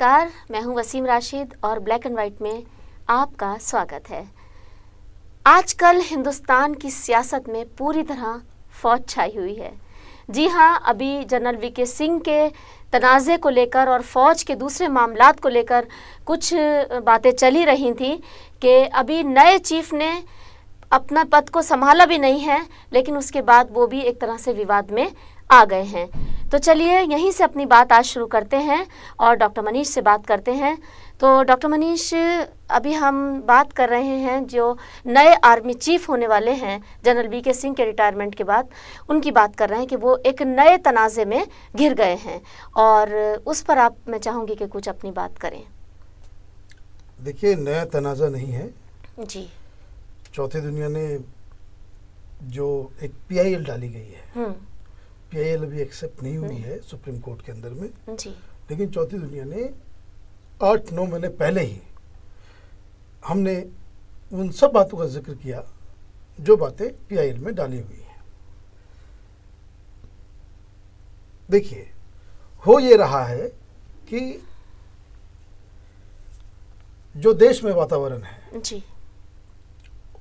नमस्कार, मैं हूं वसीम राशिद और ब्लैक एंड वाइट में आपका स्वागत है। आजकल हिंदुस्तान की सियासत में पूरी तरह फौज छाई हुई है। जी हाँ, अभी जनरल वीके सिंह के तनाज़े को लेकर और फौज के दूसरे मामलात को लेकर कुछ बातें चली रही थी कि अभी नए चीफ ने अपना पद को संभाला भी नहीं है, लेकिन उसके बाद वो भी एक तरह से विवाद में आ गए हैं। तो चलिए यहीं से अपनी बात आज शुरू करते हैं और डॉक्टर मनीष से बात करते हैं। तो डॉक्टर मनीष, अभी हम बात कर रहे हैं जो नए आर्मी चीफ होने वाले हैं जनरल वीके सिंह के रिटायरमेंट के बाद, उनकी बात कर रहे हैं कि वो एक नए तनाज़े में घिर गए हैं और उस पर मैं चाहूँगी कि कुछ अपनी बात करें। देखिए, नया तनाज़ा नहीं है जी। चौथी दुनिया ने जो एक PIL डाली गई है, PIL अभी एक्सेप्ट नहीं हुई है सुप्रीम कोर्ट के अंदर में जी। लेकिन चौथी दुनिया ने 8-9 महीने पहले ही हमने उन सब बातों का जिक्र किया जो बातें PIL में डाली हुई हैं। देखिए, हो ये रहा है कि जो देश में वातावरण है जी।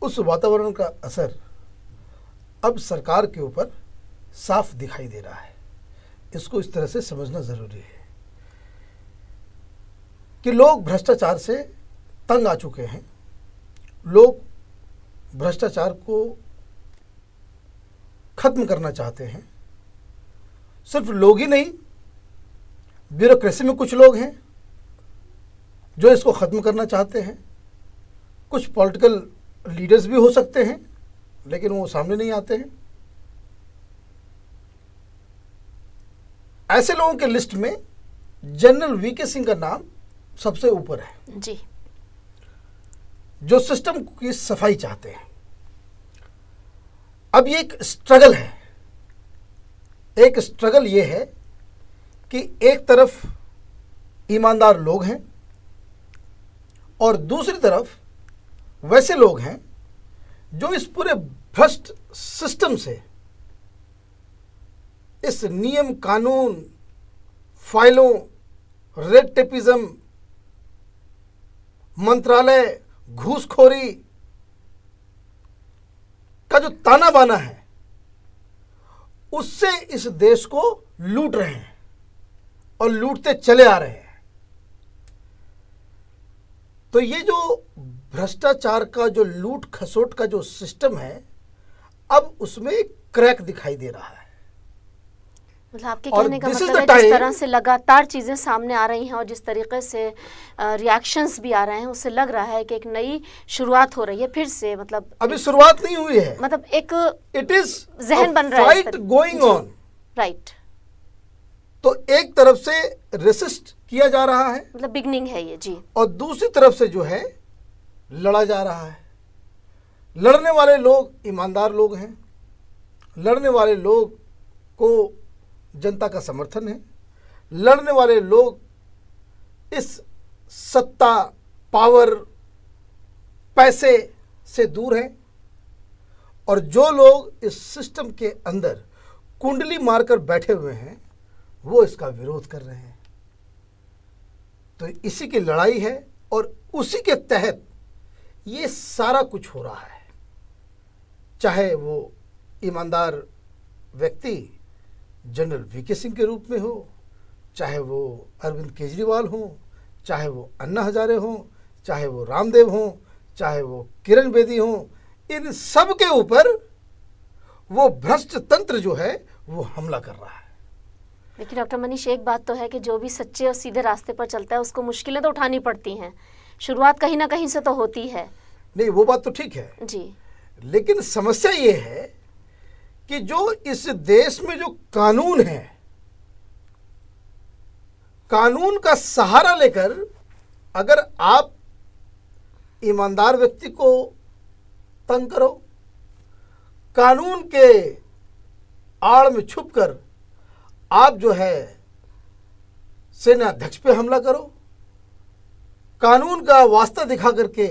उस वातावरण का असर अब सरकार के ऊपर साफ दिखाई दे रहा है। इसको इस तरह से समझना जरूरी है कि लोग भ्रष्टाचार से तंग आ चुके हैं। लोग भ्रष्टाचार को खत्म करना चाहते हैं। सिर्फ लोग ही नहीं, ब्यूरोक्रेसी में कुछ लोग हैं जो इसको खत्म करना चाहते हैं। कुछ पॉलिटिकल लीडर्स भी हो सकते हैं, लेकिन वो सामने नहीं आते हैं। ऐसे लोगों के लिस्ट में जनरल वीके सिंह का नाम सबसे ऊपर है जी। जो सिस्टम की सफाई चाहते हैं। अब ये एक स्ट्रगल है। एक स्ट्रगल ये है कि एक तरफ ईमानदार लोग हैं और दूसरी तरफ वैसे लोग हैं जो इस पूरे भ्रष्ट सिस्टम से, इस नियम कानून, फाइलों, रेड टेपिज्म, मंत्रालय, घूसखोरी का जो ताना बाना है उससे इस देश को लूट रहे हैं और लूटते चले आ रहे हैं। तो ये जो भ्रष्टाचार का जो लूट खसोट का जो सिस्टम है, अब उसमें क्रैक दिखाई दे रहा है। मतलब आपके कहने का मतलब है जिस तरह से लगातार चीज़ें सामने आ रही हैं और जिस तरीके से रिएक्शंस भी आ रहे हैं, उससे लग रहा है कि एक नई शुरुआत हो रही है फिर से। मतलब अभी शुरुआत नहीं हुई है, मतलब एक इट इज जहन बन रहा है, फाइट गोइंग ऑन। राइट। तो एक तरफ से रेसिस्ट किया जा रहा है, मतलब बिगनिंग है ये जी, और दूसरी तरफ से जो है लड़ा जा रहा है। लड़ने वाले लोग ईमानदार लोग हैं। लड़ने वाले लोग को जनता का समर्थन है। लड़ने वाले लोग इस सत्ता, पावर, पैसे से दूर हैं और जो लोग इस सिस्टम के अंदर कुंडली मारकर बैठे हुए हैं वो इसका विरोध कर रहे हैं। तो इसी की लड़ाई है और उसी के तहत ये सारा कुछ हो रहा है। चाहे वो ईमानदार व्यक्ति जनरल वीके सिंह के रूप में हो, चाहे वो अरविंद केजरीवाल हो, चाहे वो अन्ना हजारे हो, चाहे वो रामदेव हो, चाहे वो किरण बेदी हो, इन सब के ऊपर वो भ्रष्ट तंत्र जो है वो हमला कर रहा है। लेकिन डॉक्टर मनीष, एक बात तो है कि जो भी सच्चे और सीधे रास्ते पर चलता है उसको मुश्किलें तो उठानी पड़ती हैं। शुरुआत कहीं ना कहीं से तो होती है। नहीं, वो बात तो ठीक है जी, लेकिन समस्या ये है कि जो इस देश में जो कानून है, कानून का सहारा लेकर अगर आप ईमानदार व्यक्ति को तंग करो, कानून के आड़ में छुपकर आप जो है सेनाध्यक्ष पे हमला करो, कानून का वास्ता दिखा करके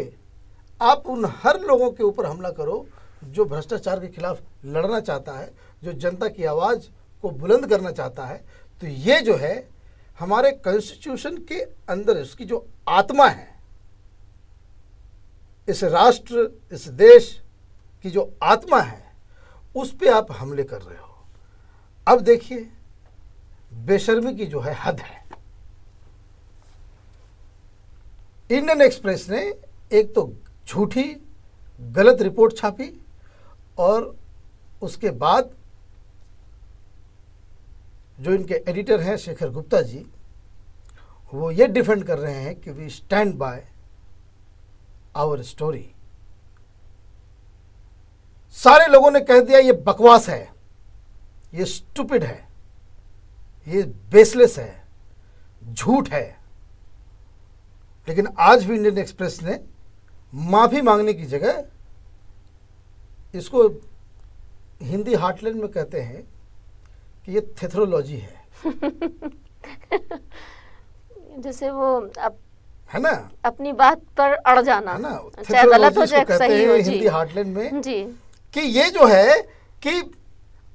आप उन हर लोगों के ऊपर हमला करो जो भ्रष्टाचार के खिलाफ लड़ना चाहता है, जो जनता की आवाज़ को बुलंद करना चाहता है, तो ये जो है हमारे कॉन्स्टिट्यूशन के अंदर उसकी जो आत्मा है, इस राष्ट्र, इस देश की जो आत्मा है, उस पे आप हमले कर रहे हो। अब देखिए, बेशर्मी की जो है हद है। इंडियन एक्सप्रेस ने एक तो झूठी गलत रिपोर्ट छापी और उसके बाद जो इनके एडिटर हैं शेखर गुप्ता जी, वो ये डिफेंड कर रहे हैं कि we stand by our story. सारे लोगों ने कह दिया ये बकवास है, ये स्टूपिड है, ये बेसलेस है, झूठ है। लेकिन आज भी इंडियन एक्सप्रेस ने माफी मांगने की जगह, इसको हिंदी हार्टलैंड में कहते हैं कि ये थेथरोलॉजी है। जैसे वो है ना, अपनी बात पर अड़ जाना, है ना, चाहे गलत हो चाहे सही हो। हिंदी हार्टलैंड में जी, कि ये जो है कि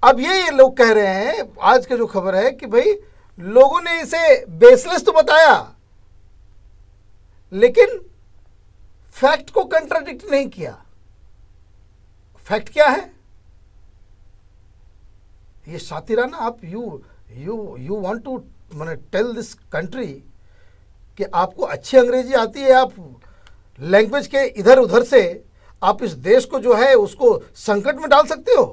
अब ये लोग कह रहे हैं, आज का जो खबर है कि भाई लोगों ने इसे बेसलेस तो बताया, लेकिन फैक्ट को कंट्राडिक्ट नहीं किया। फैक्ट क्या है? ये शातिराना आप यू वांट टू माने टेल दिस कंट्री कि आपको अच्छी अंग्रेजी आती है, आप लैंग्वेज के इधर उधर से आप इस देश को जो है उसको संकट में डाल सकते हो।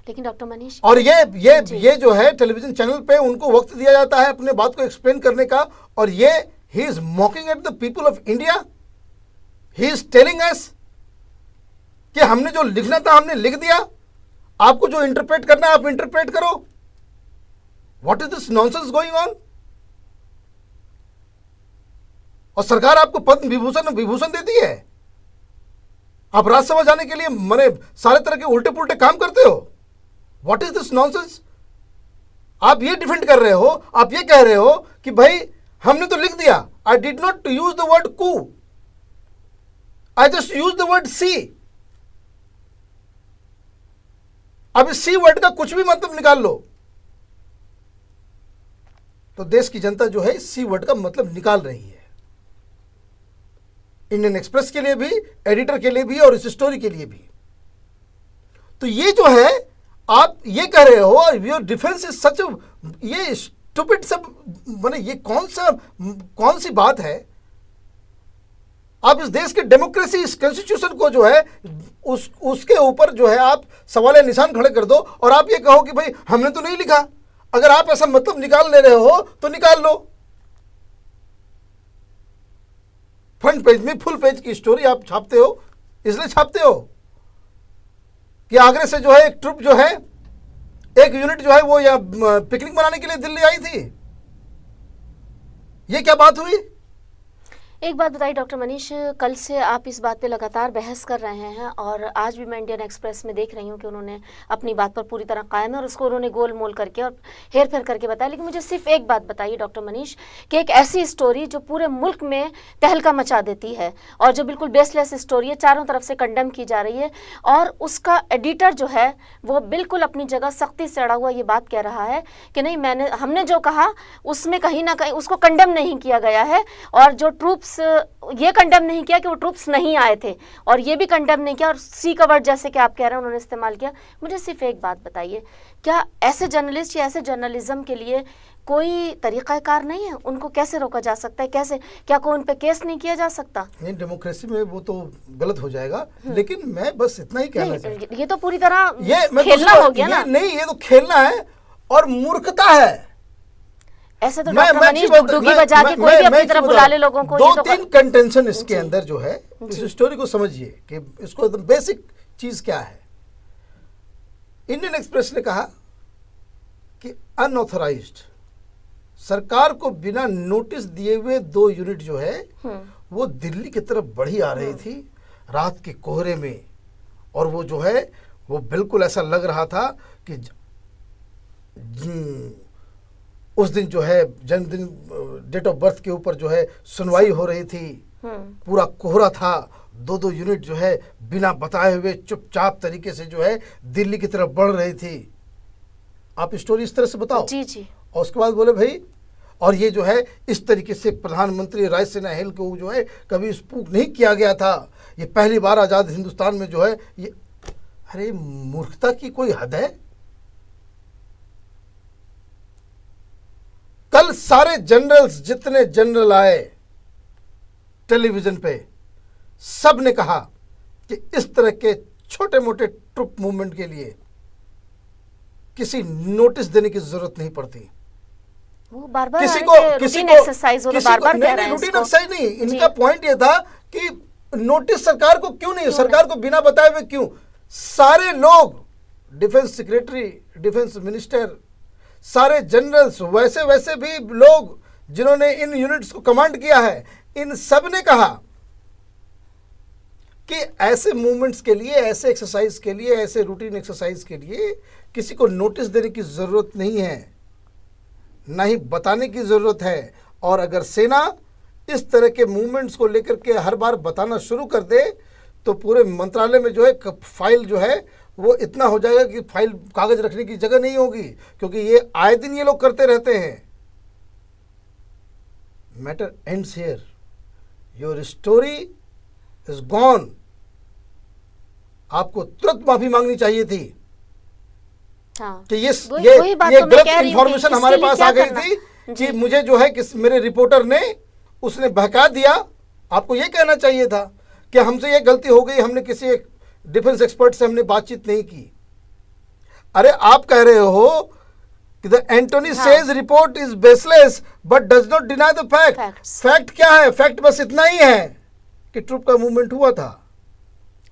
लेकिन डॉक्टर मनीष, और ये जो है टेलीविजन चैनल पे उनको वक्त दिया जाता है अपने बात को एक्सप्लेन करने का, और ये he is मॉकिंग at the people of India. He is telling us कि हमने जो लिखना था हमने लिख दिया, आपको जो इंटरप्रेट करना है आप इंटरप्रेट करो। What is this nonsense going on? और सरकार आपको पद्म विभूषण देती है, आप राज्यसभा जाने के लिए मने सारे तरह के उल्टे पुल्टे काम करते हो। What is this nonsense? आप ये डिफेंड कर रहे हो, आप ये कह रहे हो कि भाई हमने तो लिख दिया, I did not use the word coup, I just use the word C. अब इस सी वर्ड का कुछ भी मतलब निकाल लो, तो देश की जनता जो है इस सी वर्ड का मतलब निकाल रही है। इंडियन एक्सप्रेस के लिए भी, एडिटर के लिए भी और इस स्टोरी के लिए भी। तो ये जो है आप ये कह रहे हो, योर डिफेंस इज सच, ये स्टूपिड सब, माने ये कौन सी बात है? आप इस देश के डेमोक्रेसी, इस कॉन्स्टिट्यूशन को जो है उसके ऊपर जो है आप सवाल निशान खड़े कर दो और आप ये कहो कि भाई हमने तो नहीं लिखा। अगर आप ऐसा मतलब निकाल ले रहे हो तो निकाल लो। फ्रंट पेज में फुल पेज की स्टोरी आप छापते हो, इसलिए छापते हो कि आगरे से जो है एक ट्रुप जो है, एक यूनिट जो है वो यहाँ पिकनिक मनाने के लिए दिल्ली आई थी। ये क्या बात हुई? एक बात बताइए डॉक्टर मनीष, कल से आप इस बात पे लगातार बहस कर रहे हैं और आज भी मैं इंडियन एक्सप्रेस में देख रही हूँ कि उन्होंने अपनी बात पर पूरी तरह कायम है और उसको उन्होंने गोल मोल करके और हेर फेर करके बताया। लेकिन मुझे सिर्फ एक बात बताइए डॉक्टर मनीष कि एक ऐसी स्टोरी जो पूरे मुल्क में तहलका मचा देती है और जो बिल्कुल बेसलेस स्टोरी है, चारों तरफ से कंडेम की जा रही है और उसका एडिटर जो है वो बिल्कुल अपनी जगह सख्ती से अड़ा हुआ ये बात कह रहा है कि नहीं, हमने जो कहा उसमें कहीं ना कहीं उसको कंडेम नहीं किया गया है, और जो ट्रूप्स ये कंडेम नहीं किया कि वो ट्रूप्स नहीं आए थे, और ये भी कंडेम नहीं किया, और सी का वर्ड जैसे कि आप कह रहे हैं उन्होंने इस्तेमाल किया। मुझे सिर्फ एक बात बताइए, क्या ऐसे जर्नलिस्ट या ऐसे जर्नलिज्म के लिए कोई तरीक़ाकार नहीं है? उनको कैसे रोका जा सकता है? कैसे, क्या कोई उन पे केस नहीं किया जा सकता? नहीं, डेमोक्रेसी में वो तो गलत हो जाएगा। लेकिन मैं बस इतना ही कहना चाहता हूं, ये तो पूरी तरह खेलना हो गया ना। नहीं, ये तो खेलना है और मूर्खता है। ऐसे तो डॉक्टर मनीष डुगडुगी बजा के कोई भी अपनी तरफ बुला ले लोगों को। दो तीन कंटेंशन इसके अंदर जो है, इस स्टोरी को समझिए कि इसको एकदम बेसिक चीज क्या है। इंडियन एक्सप्रेस ने कहा कि अनऑथराइज्ड, सरकार को बिना नोटिस दिए हुए 2 यूनिट जो है वो दिल्ली की तरफ बढ़ी आ रही थी रात के कोहरे में, और वो जो है वो बिल्कुल ऐसा लग रहा था कि उस दिन जो है जन्मदिन, डेट ऑफ बर्थ के ऊपर जो है सुनवाई हो रही थी। पूरा कोहरा था, 2 यूनिट जो है बिना बताए हुए चुपचाप तरीके से जो है दिल्ली की तरफ बढ़ रही थी। आप स्टोरी इस तरह से बताओ। जी जी। और उसके बाद बोले भाई, और ये जो है इस तरीके से प्रधानमंत्री रायसेना हिल को जो है कभी स्पूक नहीं किया गया था, ये पहली बार आज़ाद हिंदुस्तान में जो है ये। अरे मूर्खता की कोई हद है। कल सारे जनरल्स, जितने जनरल आए टेलीविजन पे, सब ने कहा कि इस तरह के छोटे मोटे ट्रुप मूवमेंट के लिए किसी नोटिस देने की जरूरत नहीं पड़ती। वो बार-बार किसी रूटीन को एक्सरसाइज, वो तो बार-बार कह रहे हैं रूटीन इसको। एक्सरसाइज नहीं, इनका पॉइंट ये था कि नोटिस सरकार को क्यों नहीं, सरकार को बिना बताए हुए क्यों। सारे लोग, डिफेंस सेक्रेटरी, डिफेंस मिनिस्टर, सारे जनरल्स, वैसे वैसे भी लोग जिन्होंने इन यूनिट्स को कमांड किया है, इन सब ने कहा कि ऐसे मूवमेंट्स के लिए, ऐसे एक्सरसाइज के लिए, ऐसे रूटीन एक्सरसाइज के लिए किसी को नोटिस देने की जरूरत नहीं है, ना ही बताने की जरूरत है। और अगर सेना इस तरह के मूवमेंट्स को लेकर के हर बार बताना शुरू कर दे तो पूरे मंत्रालय में जो है फाइल जो है वो इतना हो जाएगा कि फाइल, कागज रखने की जगह नहीं होगी, क्योंकि ये आए दिन ये लोग करते रहते हैं। Matter ends here, your story is gone. आपको तुरंत माफी मांगनी चाहिए थी। हाँ, कि ये वही बात ये तो मैं गलत कह रही हूँ इंफॉर्मेशन कि हमारे इसके लिए पास क्या आ गई करना? थी जी। कि मुझे जो है किस मेरे रिपोर्टर ने उसने बहका दिया। आपको ये कहना चाहिए था कि हमसे ये गलती हो गई, हमने किसी एक डिफेंस एक्सपर्ट से हमने बातचीत नहीं की। अरे आप कह रहे हो कि the Antony says report is baseless but does not deny the fact. Facts. Fact क्या है? फैक्ट बस इतना ही है कि ट्रुप का मूवमेंट हुआ था।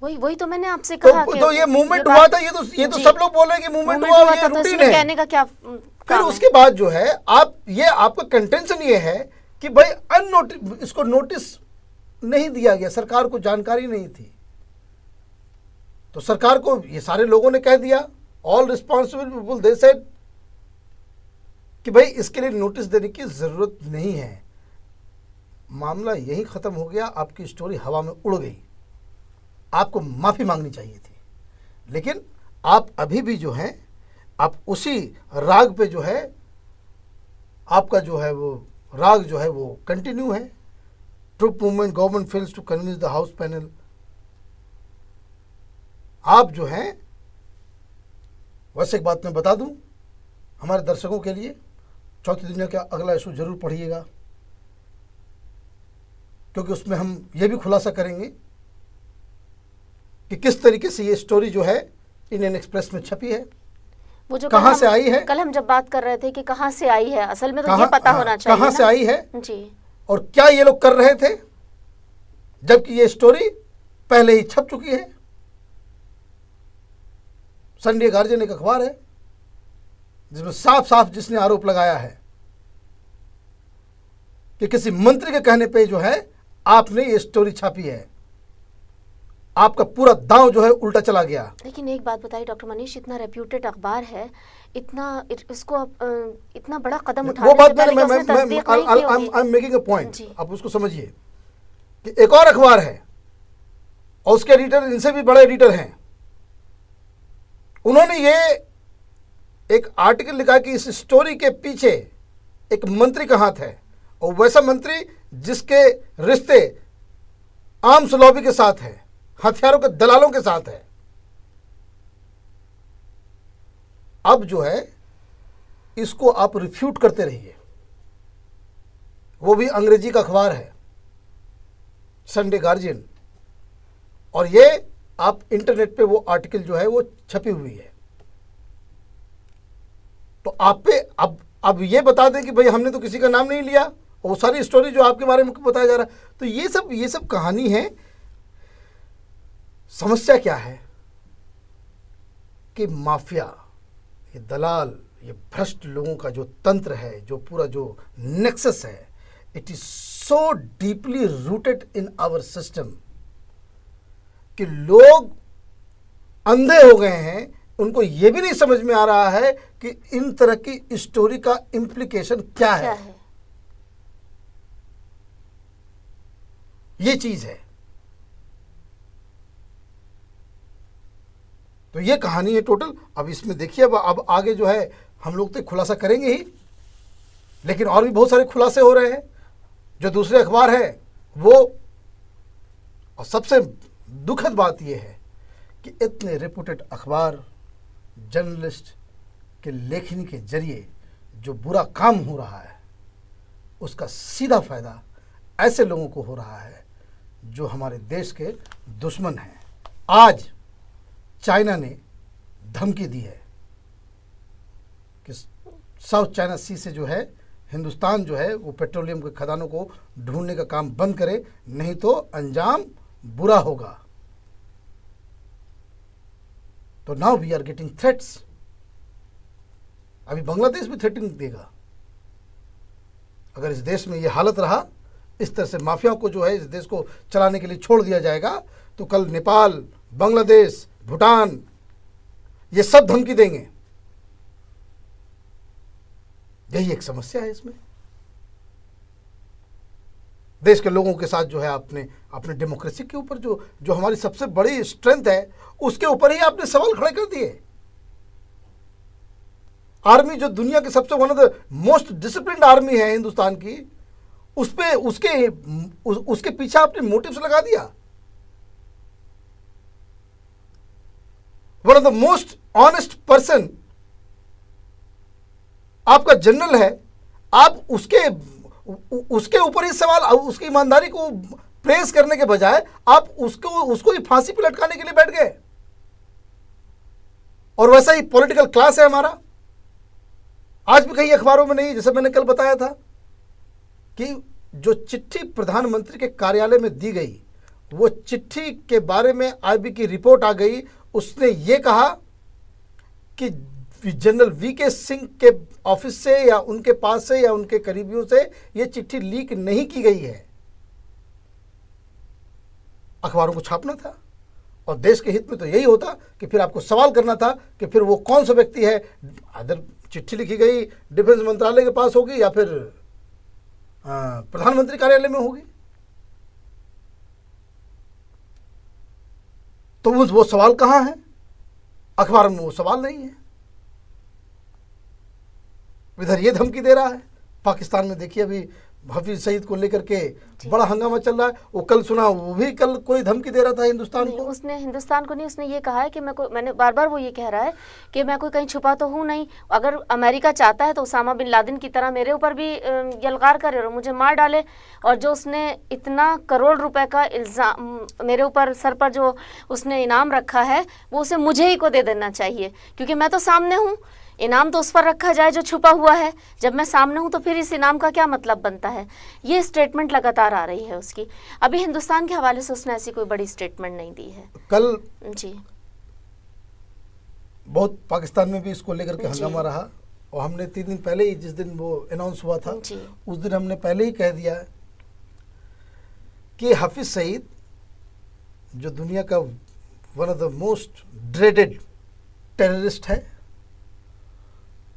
वही तो मैंने आपसे कहा कि तो ये मूवमेंट हुआ था, ये तो जी। सब लोग बोल रहे हैं कि मूवमेंट हुआ, ये था, तो रूटीन इसमें है। कहने का क्या फिर काम उसके बाद जो है आपका कंटेंशन ये है कि भाई अननोटिस, इसको नोटिस नहीं दिया गया, सरकार को जानकारी नहीं थी, तो सरकार को ये सारे लोगों ने कह दिया, all responsible people they said कि भाई इसके लिए नोटिस देने की जरूरत नहीं है। मामला यही खत्म हो गया, आपकी स्टोरी हवा में उड़ गई। आपको माफी मांगनी चाहिए थी, लेकिन आप अभी भी जो है आप उसी राग पे जो है, आपका जो है वो राग जो है वो कंटिन्यू है। Troop movement, government fails to convince the house panel. आप जो है, वैसे एक बात मैं बता दूं हमारे दर्शकों के लिए, चौथी दुनिया का अगला इशू जरूर पढ़िएगा, क्योंकि उसमें हम ये भी खुलासा करेंगे कि किस तरीके से ये स्टोरी जो है इंडियन एक्सप्रेस में छपी है, वो जो कहाँ से आई है। कल हम जब बात कर रहे थे कि कहाँ से आई है, असल में तो ये पता होना चाहिए कहाँ से आई है जी, और क्या ये लोग कर रहे थे, जबकि ये स्टोरी पहले ही छप चुकी है। संडे गार्जियन एक अखबार है जिसमें साफ साफ जिसने आरोप लगाया है कि किसी मंत्री के कहने पे जो है आपने ये स्टोरी छापी है, आपका पूरा दांव जो है उल्टा चला गया। लेकिन एक बात बताइए डॉक्टर मनीष, इतना रेप्यूटेड अखबार है, इसको इतना बड़ा कदम उठाने वो बात से पहले उसने तस्दीक नहीं की होगी। I am making a point, जी। आप उसको समझिए कि एक और अखबार है और उसके एडिटर इनसे भी बड़े एडिटर हैं, उन्होंने ये एक आर्टिकल लिखा कि इस स्टोरी के पीछे एक मंत्री का हाथ है, और वैसा मंत्री जिसके रिश्ते आर्म्स लॉबी के साथ है, हथियारों के दलालों के साथ है। अब जो है इसको आप रिफ्यूट करते रहिए। वो भी अंग्रेजी का अखबार है, संडे गार्जियन, और ये आप इंटरनेट पे वो आर्टिकल जो है वो छपी हुई है। तो आप पे अब ये बता दें कि भाई हमने तो किसी का नाम नहीं लिया, और वो सारी स्टोरी जो आपके बारे में बताया जा रहा है, तो ये सब कहानी है। समस्या क्या है कि माफिया, ये दलाल, ये भ्रष्ट लोगों का जो तंत्र है, जो पूरा जो नेक्सस है, it is so deeply rooted in our system कि लोग अंधे हो गए हैं। उनको ये भी नहीं समझ में आ रहा है कि इन तरह की स्टोरी का इम्प्लीकेशन क्या है। ये चीज है। तो ये कहानी है टोटल। अब इसमें देखिए, अब आगे जो है हम लोग तो खुलासा करेंगे ही, लेकिन और भी बहुत सारे खुलासे हो रहे हैं जो दूसरे अखबार है वो। और सबसे दुखद बात यह है कि इतने रेपुटेड अखबार, जर्नलिस्ट के लेखनी के जरिए जो बुरा काम हो रहा है उसका सीधा फायदा ऐसे लोगों को हो रहा है जो हमारे देश के दुश्मन हैं। आज चाइना ने धमकी दी है कि साउथ चाइना सी से जो है हिंदुस्तान जो है वो पेट्रोलियम के खदानों को ढूंढने का काम बंद करे, नहीं तो अंजाम बुरा होगा। तो now we are getting threats. अभी बांग्लादेश भी थ्रेटिंग देगा। अगर इस देश में ये हालत रहा, इस तरह से माफिया को जो है इस देश को चलाने के लिए छोड़ दिया जाएगा, तो कल नेपाल, बांग्लादेश, भूटान ये सब धमकी देंगे। यही एक समस्या है इसमें। देश के लोगों के साथ जो है आपने अपने डेमोक्रेसी के ऊपर जो हमारी सबसे बड़ी स्ट्रेंथ है उसके ऊपर ही आपने सवाल खड़े कर दिए। आर्मी जो दुनिया के सबसे one of the most disciplined army है हिंदुस्तान की, उस पे उसके पीछे आपने मोटिव्स लगा दिया। One of the most honest person आपका जनरल है, आप उसके ऊपर ही सवाल, उसकी ईमानदारी को प्रेस करने के बजाय आप उसको ही फांसी पे लटकाने के लिए बैठ गए। और वैसा ही पॉलिटिकल क्लास है हमारा। आज भी कई अखबारों में नहीं, जैसे मैंने कल बताया था कि जो चिट्ठी प्रधानमंत्री के कार्यालय में दी गई, वो चिट्ठी के बारे में आईबी की रिपोर्ट आ गई। उसने ये कहा कि जनरल वीके सिंह के ऑफिस से या उनके पास से या उनके करीबियों से ये चिट्ठी लीक नहीं की गई है। अखबारों को छापना था और देश के हित में तो यही होता कि फिर आपको सवाल करना था कि फिर वो कौन सा व्यक्ति है। अदर चिट्ठी लिखी गई डिफेंस मंत्रालय के पास होगी या फिर प्रधानमंत्री कार्यालय में होगी, तो वो सवाल कहां है? अखबार में वो सवाल नहीं है। इधर ये धमकी दे रहा है। पाकिस्तान में देखिए अभी हफीज सईद को लेकर के बड़ा हंगामा चल रहा है। वो कल सुना, वो भी कल कोई धमकी दे रहा था हिंदुस्तान को। उसने हिंदुस्तान को नहीं, उसने ये कहा है कि मैंने बार बार वो ये कह रहा है कि मैं कोई कहीं छुपा तो हूँ नहीं। अगर अमेरिका चाहता है तो उसामा बिन लादेन की तरह मेरे ऊपर भी यलगार करे और मुझे मार डाले। और जो उसने इतना करोड़ रुपए का इल्ज़ाम मेरे ऊपर सर पर जो उसने इनाम रखा है, वो उसे मुझे ही को दे देना चाहिए, क्योंकि मैं तो सामने हूँ। इनाम तो उस पर रखा जाए जो छुपा हुआ है। जब मैं सामने हूं तो फिर इस इनाम का क्या मतलब बनता है? ये स्टेटमेंट लगातार आ रही है उसकी। अभी हिंदुस्तान के हवाले से उसने ऐसी कोई बड़ी स्टेटमेंट नहीं दी है। कल जी बहुत पाकिस्तान में भी इसको लेकर के हंगामा रहा और हमने 3 दिन पहले ही, जिस दिन वो अनाउंस हुआ था, उस दिन हमने पहले ही कह दिया कि हाफिज सईद जो दुनिया का one of the most dreaded terrorist है,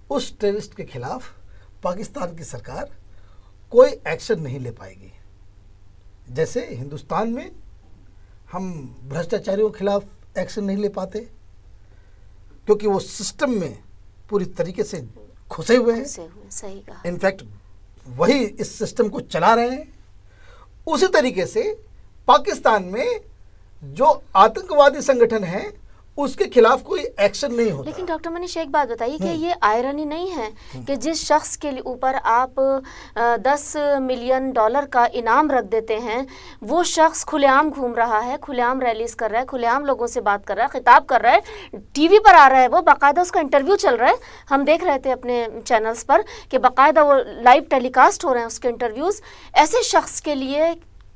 उस टेररिस्ट के खिलाफ पाकिस्तान की सरकार कोई एक्शन नहीं ले पाएगी। जैसे हिंदुस्तान में हम भ्रष्टाचारियों के खिलाफ एक्शन नहीं ले पाते क्योंकि वो सिस्टम में पूरी तरीके से घुसे हुए हैं। सही कहा। इनफैक्ट वही इस सिस्टम को चला रहे हैं। उसी तरीके से पाकिस्तान में जो आतंकवादी संगठन है उसके खिलाफ कोई एक्शन नहीं होता। लेकिन डॉक्टर मनीष एक बात बताइए कि ये आयरनी नहीं है कि जिस शख्स के ऊपर आप 10 मिलियन डॉलर का इनाम रख देते हैं, वो शख्स खुलेआम घूम रहा है, खुलेआम रैलीज कर रहा है, खुलेआम लोगों से बात कर रहा है, खिताब कर रहा है, टीवी पर आ रहा है, वो बाकायदा उसका इंटरव्यू चल रहा है। हम देख रहे थे अपने चैनल्स पर कि बाकायदा वो लाइव टेलीकास्ट हो रहे हैं उसके इंटरव्यूज़। ऐसे शख्स के लिए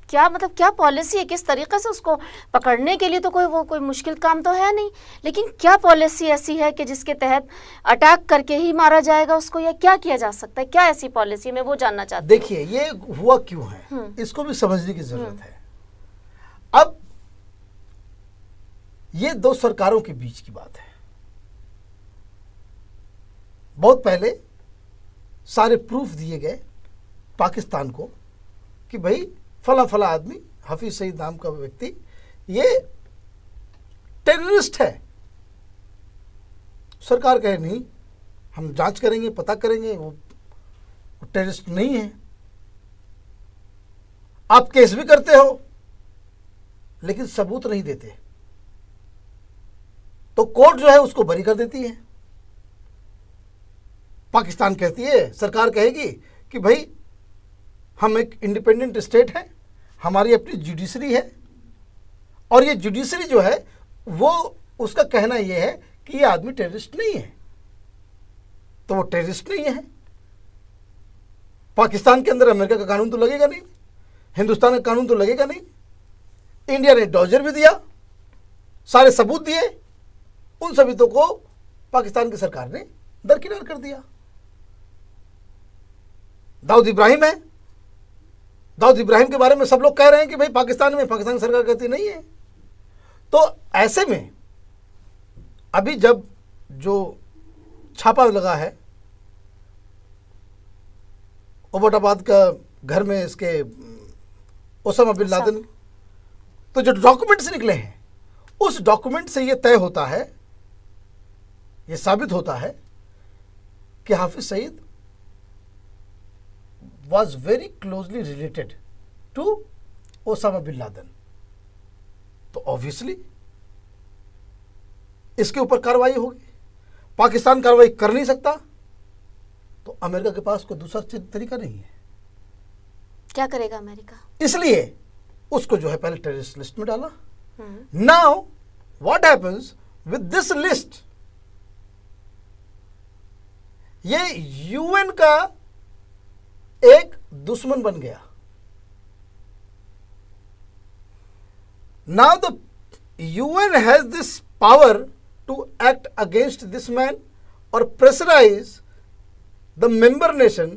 क्या पॉलिसी है? किस तरीके से उसको पकड़ने के लिए तो कोई मुश्किल काम तो है नहीं, लेकिन क्या पॉलिसी ऐसी है कि जिसके तहत अटैक करके ही मारा जाएगा उसको, या क्या किया जा सकता है? क्या ऐसी पॉलिसी में वो जानना चाहते हैं। देखिए ये हुआ क्यों है, इसको भी समझने की जरूरत है। अब ये 2 सरकारों के बीच की बात है। बहुत पहले सारे प्रूफ दिए गए पाकिस्तान को कि भाई फला फला आदमी, हाफिज सईद नाम का व्यक्ति, ये टेररिस्ट है। सरकार कहे नहीं, हम जांच करेंगे, पता करेंगे, वो टेररिस्ट नहीं है। आप केस भी करते हो लेकिन सबूत नहीं देते, तो कोर्ट जो है उसको बरी कर देती है। पाकिस्तान कहती है, सरकार कहेगी कि भाई हम एक इंडिपेंडेंट स्टेट है, हमारी अपनी जुडिशरी है, और ये जुडिशरी जो है वो उसका कहना ये है कि ये आदमी टेररिस्ट नहीं है, तो वो टेररिस्ट नहीं है। पाकिस्तान के अंदर अमेरिका का कानून तो लगेगा नहीं, हिंदुस्तान का कानून तो लगेगा नहीं। इंडिया ने डॉजर भी दिया, सारे सबूत दिए, उन सबूतों को पाकिस्तान की सरकार ने दरकिनार कर दिया। दाऊद इब्राहिम है, दाऊद इब्राहिम के बारे में सब लोग कह रहे हैं कि भाई पाकिस्तान में, पाकिस्तान की सरकार कहती नहीं है। तो ऐसे में अभी जब जो छापा लगा है ओबटाबाद का घर में इसके ओसामा बिन लादेन, तो जो डॉक्यूमेंट्स निकले हैं उस डॉक्यूमेंट से ये तय होता है, ये साबित होता है कि Hafiz Saeed was very closely related to Osama bin Laden. तो ऑब्वियसली इसके ऊपर कार्रवाई होगी। पाकिस्तान कार्रवाई कर नहीं सकता, तो अमेरिका के पास कोई दूसरा तरीका नहीं है। क्या करेगा अमेरिका? इसलिए उसको जो है पहले टेररिस्ट लिस्ट में डाला। Now what happens with this list, ये यूएन का एक दुश्मन बन गया। Now the UN has this power to act against this man और pressurise the member nation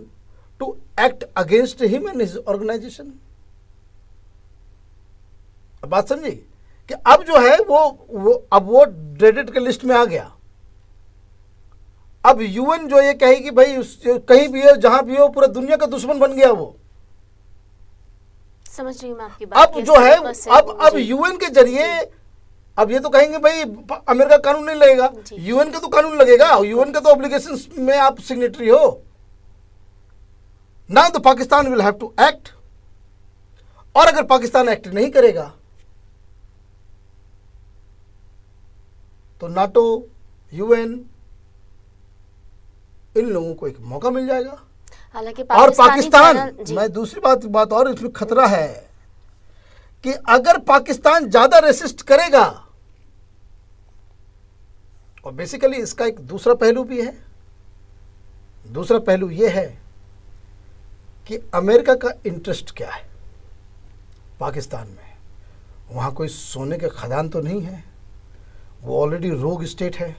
to act against him and his organisation. बात समझी कि अब जो है वो ड्रेडेड के लिस्ट में आ गया। अब यूएन जो ये कहे कि भाई कहीं भी हो, जहां भी हो, पूरा दुनिया का दुश्मन बन गया वो। समझ रही हूं मैं आपकी बात। अब जो है अब यूएन के जरिए अब ये तो कहेंगे भाई अमेरिका कानून नहीं लगेगा, यूएन का तो कानून लगेगा, यूएन का तो ऑब्लिगेशंस में आप सिग्नेटरी हो। Now the Pakistan will have to act, और अगर पाकिस्तान एक्ट नहीं करेगा तो नाटो, यूएन, इन लोगों को एक मौका मिल जाएगा। हालांकि और पाकिस्तान, मैं दूसरी बात और इसमें खतरा है कि अगर पाकिस्तान ज्यादा रेसिस्ट करेगा, और बेसिकली इसका एक दूसरा पहलू भी है। दूसरा पहलू यह है कि अमेरिका का इंटरेस्ट क्या है पाकिस्तान में। वहां कोई सोने के खदान तो नहीं है, वो ऑलरेडी रोग स्टेट है,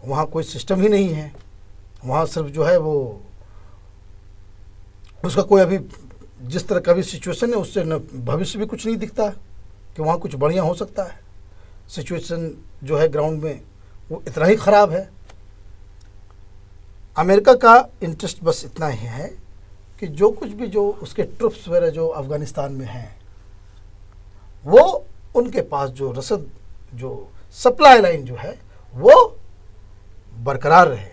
वहां कोई सिस्टम ही नहीं है, वहाँ सिर्फ जो है वो उसका कोई अभी जिस तरह का भी सिचुएशन है उससे न भविष्य भी कुछ नहीं दिखता कि वहाँ कुछ बढ़िया हो सकता है। सिचुएशन जो है ग्राउंड में वो इतना ही ख़राब है। अमेरिका का इंटरेस्ट बस इतना ही है कि जो कुछ भी जो उसके ट्रुप्स वगैरह जो अफ़गानिस्तान में हैं, वो उनके पास जो रसद, जो सप्लाई लाइन जो है वो बरकरार रहे,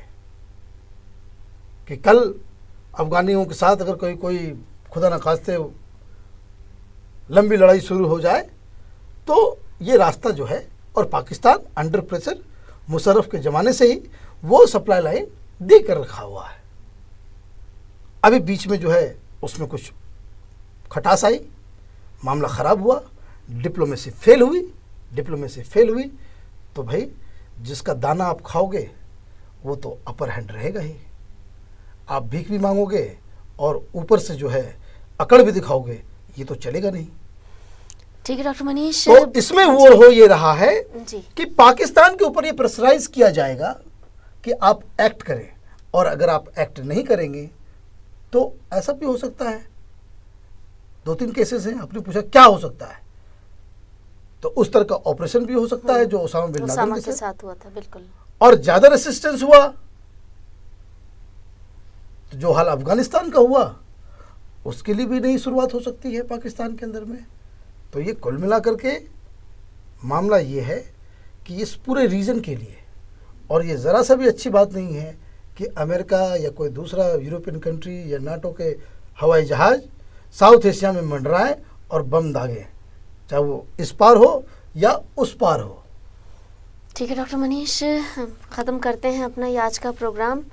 कि कल अफगानियों के साथ अगर कोई खुदा न खास्ते लंबी लड़ाई शुरू हो जाए तो ये रास्ता जो है, और पाकिस्तान अंडर प्रेशर मुशर्रफ के ज़माने से ही वो सप्लाई लाइन दे कर रखा हुआ है। अभी बीच में जो है उसमें कुछ खटास आई, मामला ख़राब हुआ, डिप्लोमेसी फेल हुई, तो भाई जिसका दाना आप खाओगे वो तो अपर हैंड रहेगा ही। आप भीख भी मांगोगे और ऊपर से जो है अकड़ भी दिखाओगे, ये तो चलेगा नहीं। ठीक है डॉक्टर मनीष, तो इसमें वो हो ये रहा है कि पाकिस्तान के ऊपर ये प्रेशराइज किया जाएगा कि आप एक्ट करें, और अगर आप एक्ट नहीं करेंगे तो ऐसा भी हो सकता है। 2-3 केसेस हैं, आपने पूछा क्या हो सकता है, तो उस तरह का ऑपरेशन भी हो सकता है जो ओसामा बिन लादेन के साथ हुआ था। बिल्कुल। और ज्यादा रेसिस्टेंस हुआ तो जो हाल अफगानिस्तान का हुआ उसके लिए भी नई शुरुआत हो सकती है पाकिस्तान के अंदर में। तो ये कुल मिलाकर के मामला ये है कि इस पूरे रीजन के लिए, और ये ज़रा सा भी अच्छी बात नहीं है कि अमेरिका या कोई दूसरा यूरोपियन कंट्री या नाटो के हवाई जहाज़ साउथ एशिया में मंडराएं और बम दागें, चाहे वो इस पार हो या उस पार हो। ठीक है डॉक्टर मनीष, ख़त्म करते हैं अपना ये आज का प्रोग्राम।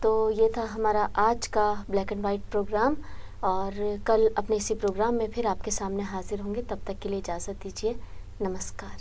तो ये था हमारा आज का ब्लैक एंड वाइट प्रोग्राम, और कल अपने इसी प्रोग्राम में फिर आपके सामने हाजिर होंगे। तब तक के लिए इजाज़त दीजिए, नमस्कार।